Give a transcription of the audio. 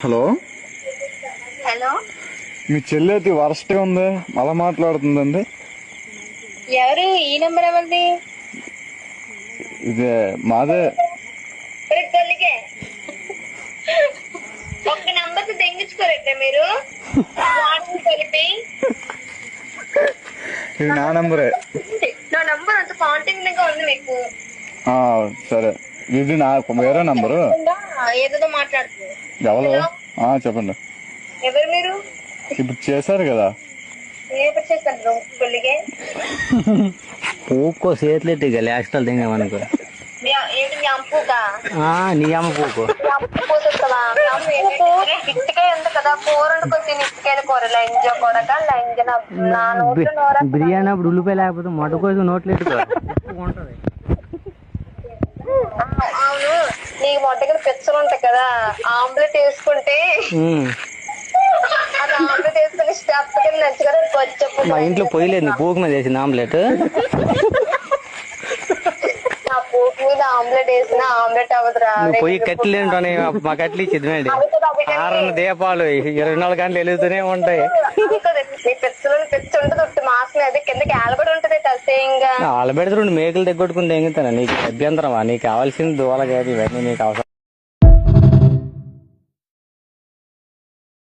Hello hello, మీ చెల్లి అయితే వరస్ట్గా ఉంది, అలా మాట్లాడుతుందండి. ఎవరు? ఈ నెంబర్ ఎవరిది? ఇదే మాదే. కొలిగే ఒక్క నెంబర్ తెంగించుకోరంటే మీరు వాడిని కలిపి. ఇది నా నంబరే. నా నంబర్ అంత కాంటాక్ట్ గా ఉంది మీకు. సరే, ఇది నా వేరే నంబరు. ఏదో మాట్లాడుతుంది. ఎవరు? చెప్పండి. ఎవరు మీరు? ఇప్పుడు చేశారు కదా. ఎప్పుడు చేస్తాను కొలిగే? పూకో చేతులెట్టి లాస్టల్ దింగమనుకో. ఏంటి మీ అంపుగా? నీ అమ్మ పూకో. పోసేస్తావా? ఇటుకే ఉంది కదా, కూర వండుకొని ఇటుకైన కూర లంజ కొడక లంజ నా నోట్లో నోర. బిర్యానీ అప్పుడు ఉల్లిపాయ లేకపోతే మొట్ట కోసం నోట్లు ఎట్టుకో. అవును, నీకు మొట్టగా పిచ్చలు ఉంటాయి కదా, ఆమ్లెట్ వేసుకుంటే అది ఆమ్లెట్ వేసుకుని స్టెప్ కింద నచ్చుకొని వచ్చి మా ఇంట్లో పొయ్యలేదు, నీ పూక మీద వేసింది ఆమ్లెట్. నా పూకు మీద ఆమ్లెట్ వేసిన ఆమ్లెట్ అవ్వదురా. నువ్వు పొయ్యి కట్టెలు ఏంటోనే మా కట్టెలు ఇచ్చేది. 6 దీపాలు 24 గంటలు వెలుగుతూనే ఉంటాయి. నీ పిచ్చలు పిచ్చి ఉంటుంది, ఉట్టి మాసం అది కిందకి ఆలబడి ఉంటది అసహ్యంగా. ఆలబెడితే 2 మేకలు తెగొట్టుకుని తెంగుతాను. నీకు అభ్యంతరమా? నీకు కావాల్సింది దూల కాదు, ఇవన్నీ నీకు అవసరం.